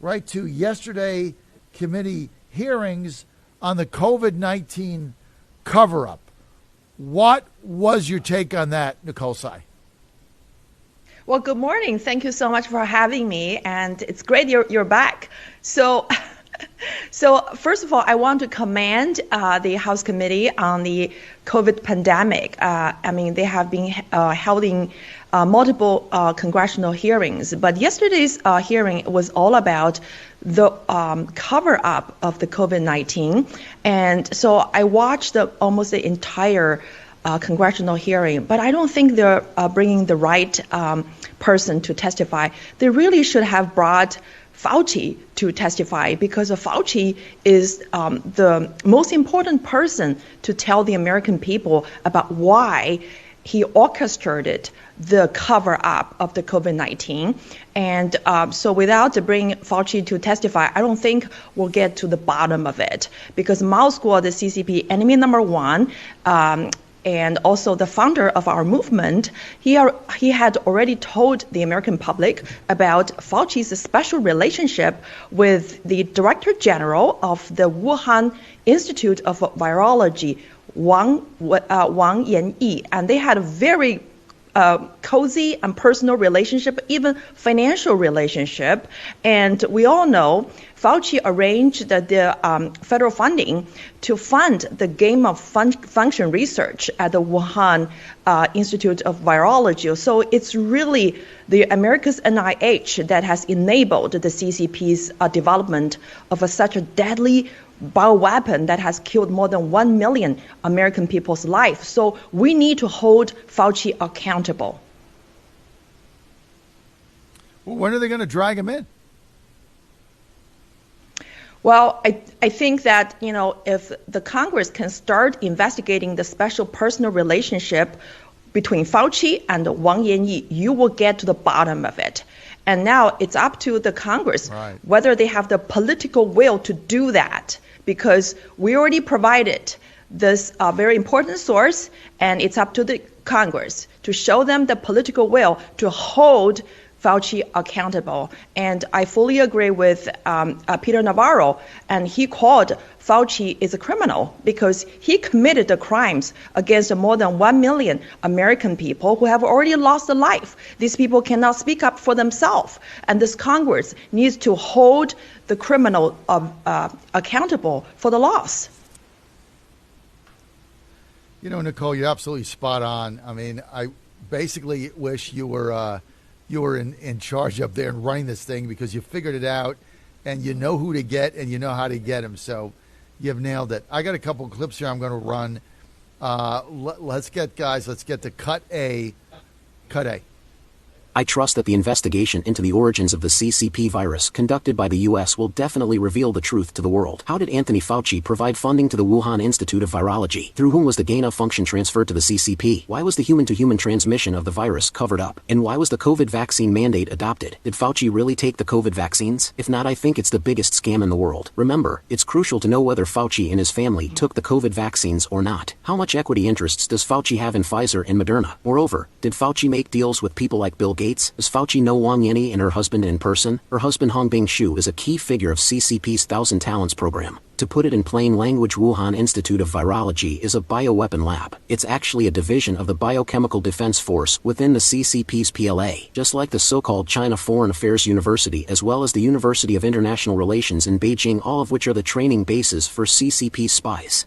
right to yesterday committee hearings on the COVID-19 cover-up. What was your take on that, Nicole Tsai? Well, good morning. Thank you so much for having me, and it's great you're back. So first of all, I want to commend the House Committee on the COVID pandemic. They have been holding multiple congressional hearings, but yesterday's hearing was all about the cover-up of the COVID-19. And so I watched almost the entire congressional hearing, but I don't think they're bringing the right person to testify. They really should have brought Fauci to testify, because Fauci is the most important person to tell the American people about why he orchestrated the cover-up of the COVID-19. And so without bringing Fauci to testify, I don't think we'll get to the bottom of it, because Mao scored the CCP enemy number one, and also the founder of our movement, he had already told the American public about Fauci's special relationship with the Director General of the Wuhan Institute of Virology, Wang Yanyi, and they had a very cozy and personal relationship, even financial relationship. And we all know Fauci arranged the federal funding to fund the gain of function research at the Wuhan Institute of Virology. So it's really the America's NIH that has enabled the CCP's development of such a deadly bioweapon that has killed more than 1 million American people's lives. So we need to hold Fauci accountable. Well, when are they going to drag him in? Well, I think that, if the Congress can start investigating the special personal relationship between Fauci and Wang Yanyi, you will get to the bottom of it. And now it's up to the Congress whether they have the political will to do that, because we already provided this very important source, and it's up to the Congress to show them the political will to hold Fauci accountable. And I fully agree with Peter Navarro, and he called Fauci is a criminal because he committed the crimes against more than 1 million American people who have already lost a life. These people cannot speak up for themselves, and this Congress needs to hold the criminal accountable for the loss. Nicole, you're absolutely spot on. I mean, I basically wish you were in charge up there and running this thing, because you figured it out and you know who to get and you know how to get him. So you've nailed it. I got a couple of clips here I'm going to run. Let's get to cut A. I trust that the investigation into the origins of the CCP virus conducted by the U.S. will definitely reveal the truth to the world. How did Anthony Fauci provide funding to the Wuhan Institute of Virology? Through whom was the gain-of-function transferred to the CCP? Why was the human-to-human transmission of the virus covered up? And why was the COVID vaccine mandate adopted? Did Fauci really take the COVID vaccines? If not, I think it's the biggest scam in the world. Remember, it's crucial to know whether Fauci and his family took the COVID vaccines or not. How much equity interests does Fauci have in Pfizer and Moderna? Moreover, did Fauci make deals with people like Bill Gates? Does Fauci know Wang Yanyi and her husband in person? Her husband Hongbing Shu is a key figure of CCP's Thousand Talents program. To put it in plain language, Wuhan Institute of Virology is a bioweapon lab. It's actually a division of the Biochemical Defense Force within the CCP's PLA, just like the so-called China Foreign Affairs University as well as the University of International Relations in Beijing, all of which are the training bases for CCP spies.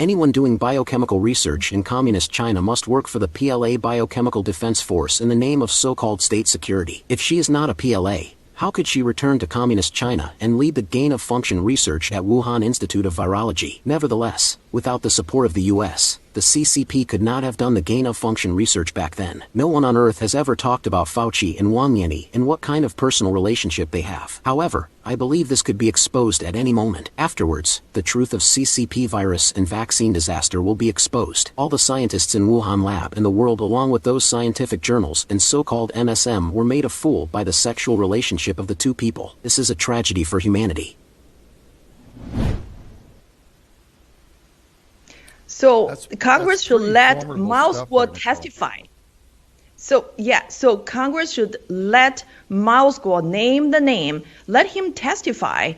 Anyone doing biochemical research in communist China must work for the PLA Biochemical Defense Force in the name of so-called state security. If she is not a PLA, how could she return to communist China and lead the gain-of-function research at Wuhan Institute of Virology? Nevertheless, without the support of the U.S., the CCP could not have done the gain-of-function research back then. No one on Earth has ever talked about Fauci and Wang Yanyi and what kind of personal relationship they have. However, I believe this could be exposed at any moment. Afterwards, the truth of CCP virus and vaccine disaster will be exposed. All the scientists in Wuhan lab and the world, along with those scientific journals and so-called MSM, were made a fool by the sexual relationship of the two people. This is a tragedy for humanity. So Congress should let Mao testify. So Congress should let Miles Guo name the name, let him testify,